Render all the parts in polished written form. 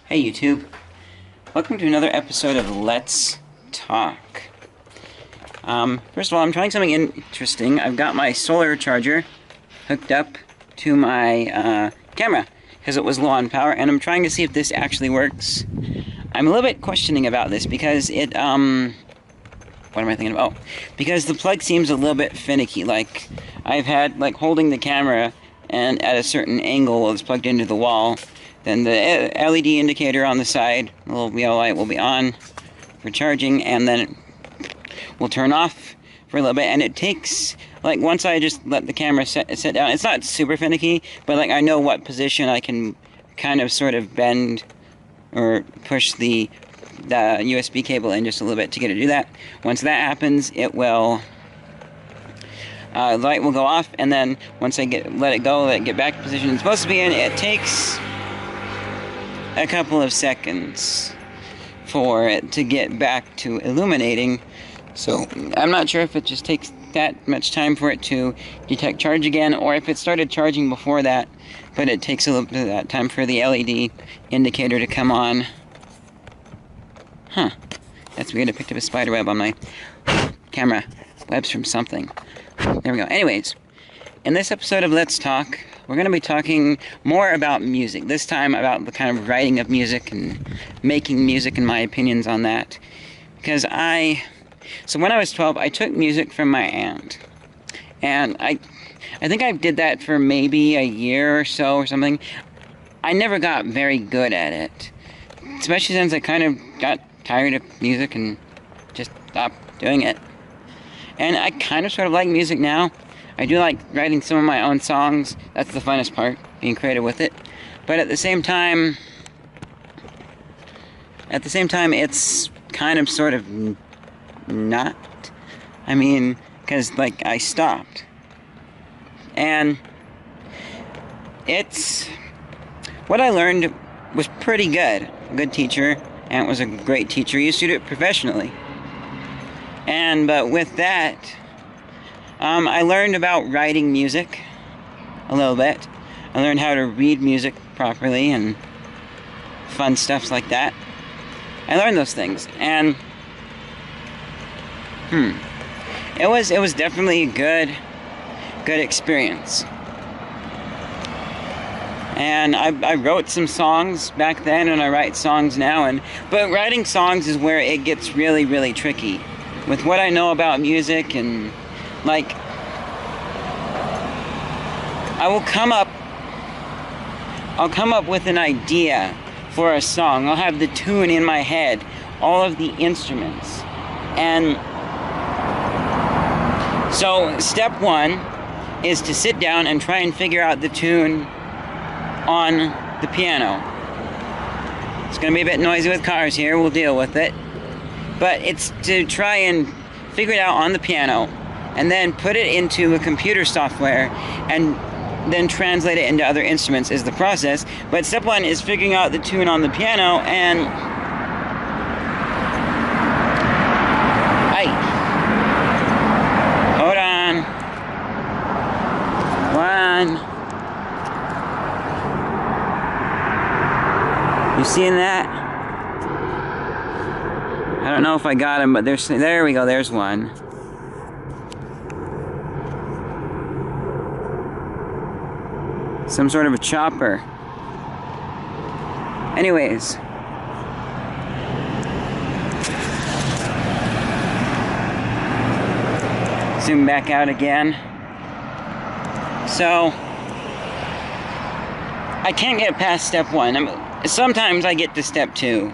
Hey YouTube, welcome to another episode of Let's Talk. First of all, I'm trying something interesting. I've got my solar charger hooked up to my camera because it was low on power, and I'm trying to see if this actually works. I'm a little bit questioning about this because it, what am I thinking about? Oh, because the plug seems a little bit finicky. Like, I've had, holding the camera and at a certain angle while it's plugged into the wall, then the LED indicator on the side, the little yellow light, will be on for charging, and then it will turn off for a little bit. And it takes, once I just let the camera set down, it's not super finicky, but I know what position I can kind of sort of bend or push the USB cable in just a little bit to get it to do that. Once that happens, it will, the light will go off, and then once I let it go, let it get back to the position it's supposed to be in, it takes a couple of seconds for it to get back to illuminating. So I'm not sure if it just takes that much time for it to detect charge again, or if it started charging before that, but it takes a little bit of that time for the LED indicator to come on. Huh. That's weird. I picked up a spider web on my camera. Webs from something. There we go. Anyways, in this episode of Let's Talk, we're going to be talking more about music. This time about the kind of writing of music and making music and my opinions on that. Because so when I was 12, I took music from my aunt. And I think I did that for maybe a year or so or something. I never got very good at it. Especially since I kind of got tired of music and just stopped doing it. And I kind of sort of like music now. I do like writing some of my own songs. That's the funnest part, being creative with it. But at the same time, it's kind of sort of not. I mean, because, I stopped. And what I learned was pretty good. A good teacher, and it was a great teacher. He used to do it professionally. But with that, I learned about writing music a little bit. I learned how to read music properly and fun stuff like that. I learned those things, and it was definitely a good experience. And I wrote some songs back then, and I write songs now. But writing songs is where it gets really, really tricky. With what I know about music and I'll come up with an idea for a song. I'll have the tune in my head, all of the instruments. And so step one is to sit down and try and figure out the tune on the piano. It's going to be a bit noisy with cars here, we'll deal with it. But it's to try and figure it out on the piano, and then put it into a computer software, and then translate it into other instruments is the process. But step one is figuring out the tune on the piano, and hold on. You seeing that? I don't know if I got him, but there we go, there's one. Some sort of a chopper. Anyways. Zoom back out again. So, I can't get past step one. Sometimes I get to step two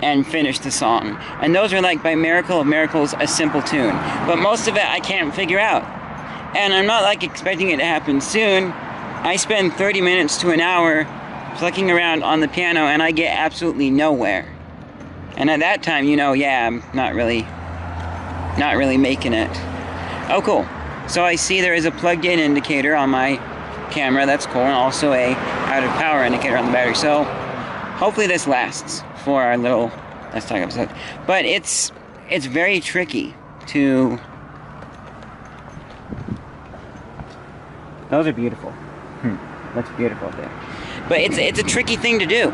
and finish the song. And those are by Miracle of Miracles, a simple tune. But most of it I can't figure out. And I'm not expecting it to happen soon. I spend 30 minutes to an hour plucking around on the piano, and I get absolutely nowhere. And at that time, yeah, I'm not really making it. Oh, cool. So I see there is a plugged-in indicator on my camera. That's cool, and also a out-of-power indicator on the battery. So hopefully this lasts for our little Let's Talk episode. But it's very tricky to... Those are beautiful. Looks beautiful there. But it's a tricky thing to do.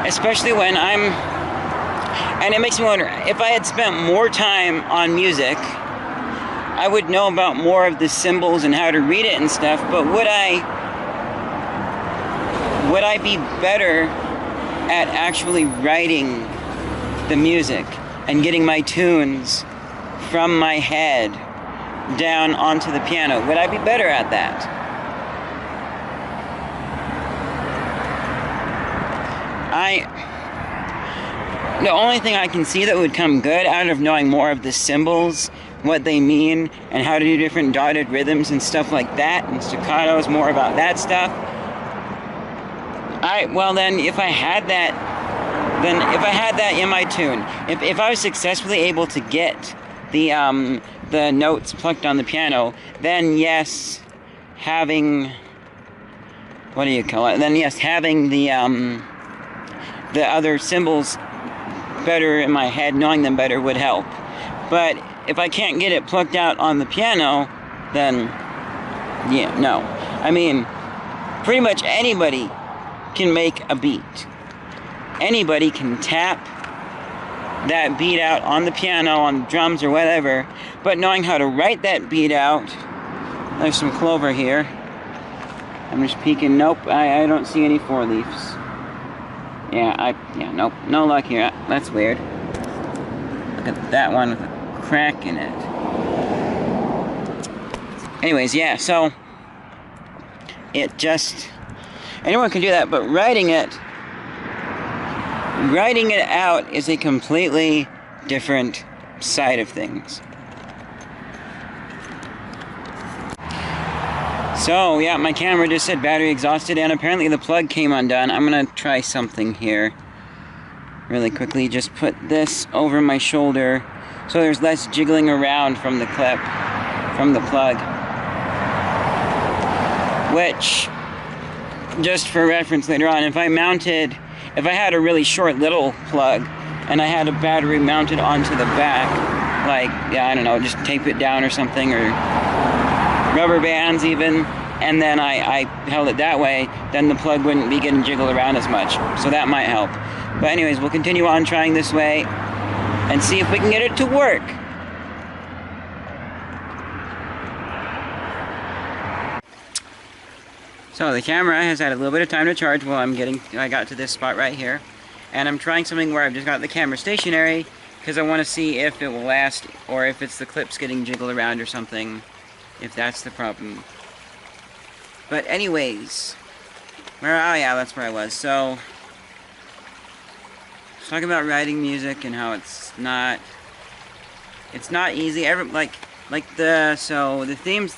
especially when and it makes me wonder, if I had spent more time on music, I would know about more of the symbols and how to read it and stuff, but would I be better at actually writing the music and getting my tunes from my head down onto the piano? Would I be better at that? The only thing I can see that would come good out of knowing more of the symbols, what they mean, and how to do different dotted rhythms and stuff like that, and staccatos, more about that stuff. Well then, if I had that in my tune, if I was successfully able to get the notes plucked on the piano, then yes, having, what do you call it? Then yes, having the other symbols better in my head, knowing them better would help. But if I can't get it plucked out on the piano, then yeah, no. I mean, pretty much anybody can make a beat. Anybody can tap that beat out on the piano, on the drums or whatever, but knowing how to write that beat out. There's some clover here. I'm just peeking. Nope, I don't see any 4-leafs. Yeah, nope, no luck here. That's weird. Look at that one with a crack in it. Anyways, yeah, so anyone can do that, but writing it out is a completely different side of things. So, yeah, my camera just said battery exhausted, and apparently the plug came undone. I'm gonna try something here really quickly. Just put this over my shoulder so there's less jiggling around from the clip, from the plug. Which, just for reference later on, if I had a really short little plug and I had a battery mounted onto the back, like, yeah, I don't know, just tape it down or something, or rubber bands even, and then I held it that way, then the plug wouldn't be getting jiggled around as much. So that might help. But anyways, we'll continue on trying this way and see if we can get it to work. So the camera has had a little bit of time to charge while I got to this spot right here. And I'm trying something where I've just got the camera stationary because I want to see if it will last, or if it's the clips getting jiggled around or something, if that's the problem. But anyways, oh yeah, that's where I was. So, talking about writing music and how it's not easy. So the themes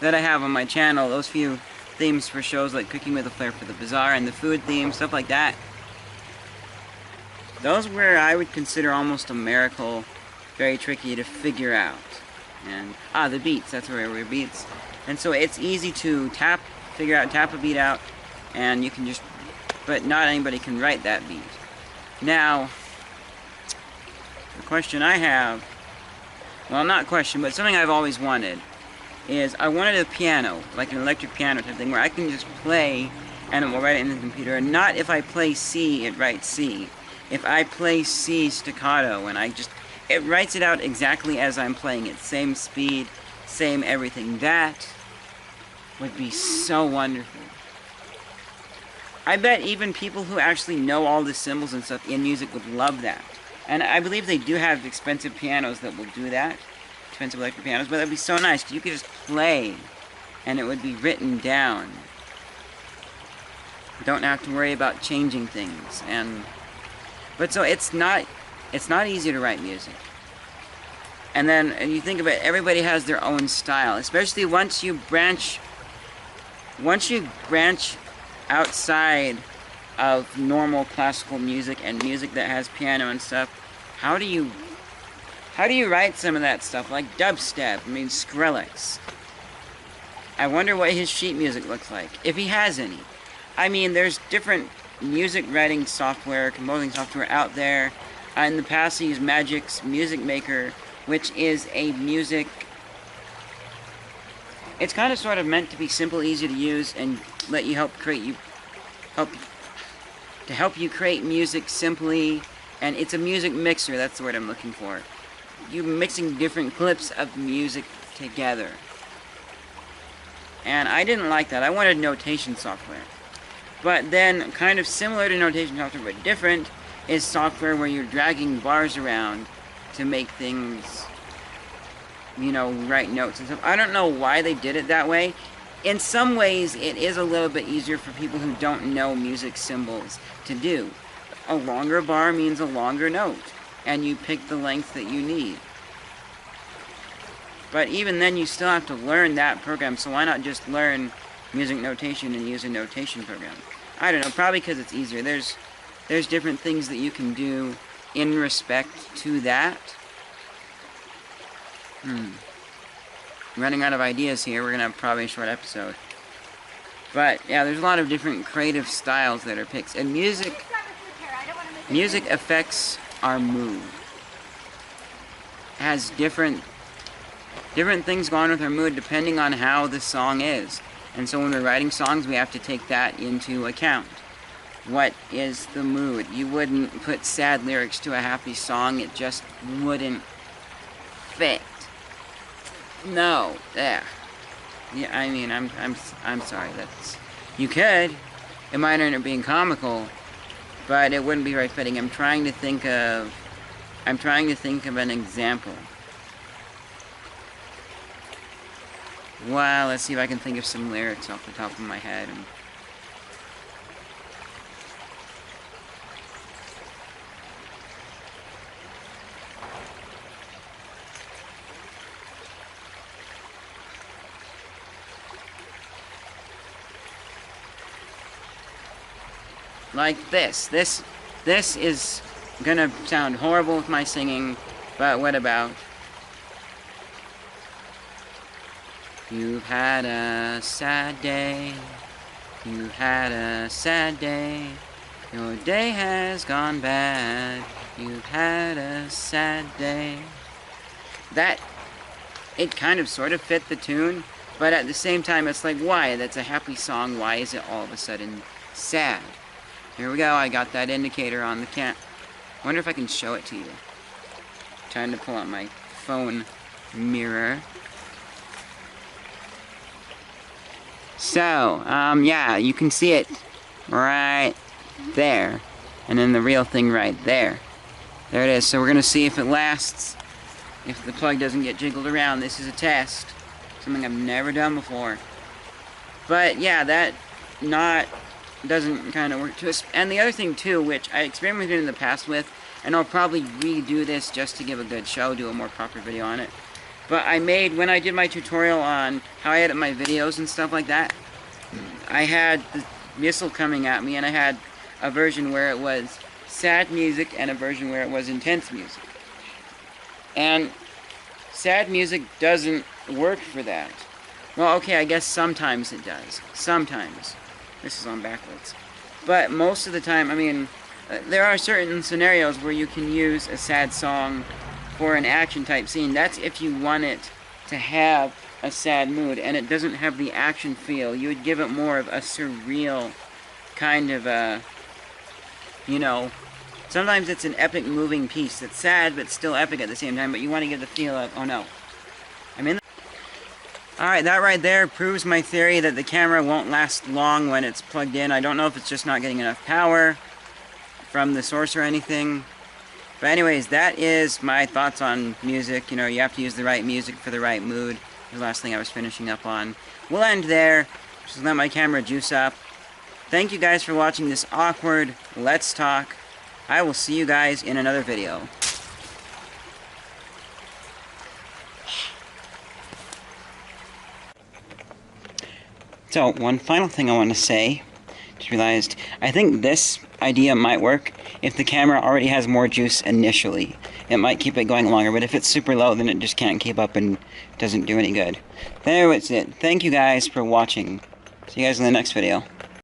that I have on my channel, those few themes for shows like Cooking with a Flair for the Bazaar and the food theme, stuff like that, those were, I would consider, almost a miracle, very tricky to figure out. And the beats, that's where we were beats. And so it's easy to tap a beat out, and you can just, but not anybody can write that beat. Now, the question I have, well, not question, but something I've always wanted, is I wanted a piano, like an electric piano type thing, where I can just play and it will write it in the computer. And not if I play C, it writes C. If I play C staccato and it writes it out exactly as I'm playing it. Same speed, same everything. That would be so wonderful. I bet even people who actually know all the symbols and stuff in music would love that. And I believe they do have expensive pianos that will do that. Expensive electric pianos, but that'd be so nice because you could just play and it would be written down. You don't have to worry about changing things. But so it's not easy to write music. And then you think of it, everybody has their own style, especially once you branch outside of normal classical music and music that has piano and stuff. How do you write some of that stuff, like dubstep? I mean, Skrillex. I wonder what his sheet music looks like, if he has any. I mean, there's different music writing software, composing software out there. In the past, I used Magic's Music Maker, which is a music... It's kind of sort of meant to be simple, easy to use, and let you help to help you create music simply, and it's a music mixer, that's the word I'm looking for. You're mixing different clips of music together. And I didn't like that. I wanted notation software. But then, kind of similar to notation software, but different, is software where you're dragging bars around to make things, you know, write notes and stuff. I don't know why they did it that way. In some ways, it is a little bit easier for people who don't know music symbols to do. A longer bar means a longer note, and you pick the length that you need. But even then, you still have to learn that program, so why not just learn music notation and use a notation program? I don't know, probably because it's easier. There's different things that you can do in respect to that. Running out of ideas here. We're going to have probably a short episode. But, yeah, there's a lot of different creative styles that are picked. And music affects our mood. It has different things going on with our mood depending on how the song is. And so when we're writing songs, we have to take that into account. What is the mood? You wouldn't put sad lyrics to a happy song. It just wouldn't fit. No. Yeah. Yeah, I mean, I'm sorry. That's... You could. It might end up being comical, but it wouldn't be very fitting. I'm trying to think of an example. Well, let's see if I can think of some lyrics off the top of my head. Like this. This is gonna sound horrible with my singing, but what about? You've had a sad day. You've had a sad day. Your day has gone bad. You've had a sad day. That, it kind of sort of fit the tune, but at the same time it's like, why? That's a happy song. Why is it all of a sudden sad? Here we go. I got that indicator on the I wonder if I can show it to you. Trying to pull out my phone mirror. So, yeah, you can see it right there. And then the real thing right there. There it is. So we're going to see if it lasts. If the plug doesn't get jiggled around. This is a test. Something I've never done before. But, yeah, that doesn't kind of work to us. And the other thing, too, which I experimented in the past with, and I'll probably redo this just to give a good show, do a more proper video on it. But when I did my tutorial on how I edit my videos and stuff like that, I had the missile coming at me, and I had a version where it was sad music and a version where it was intense music. And sad music doesn't work for that. Well, okay, I guess sometimes it does. Sometimes. This is on backwards. But most of the time, I mean, there are certain scenarios where you can use a sad song for an action type scene. That's if you want it to have a sad mood and it doesn't have the action feel. You would give it more of a surreal kind of you know, sometimes it's an epic moving piece that's sad but still epic at the same time, but you want to give the feel of, oh no, I'm in. Alright, that right there proves my theory that the camera won't last long when it's plugged in. I don't know if it's just not getting enough power from the source or anything. But anyways, that is my thoughts on music. You know, you have to use the right music for the right mood. The last thing I was finishing up on. We'll end there. Just let my camera juice up. Thank you guys for watching this awkward Let's Talk. I will see you guys in another video. So, one final thing I want to say. Just realized, I think this idea might work if the camera already has more juice initially. It might keep it going longer, but if it's super low, then it just can't keep up and doesn't do any good. There, that's it. Thank you guys for watching. See you guys in the next video.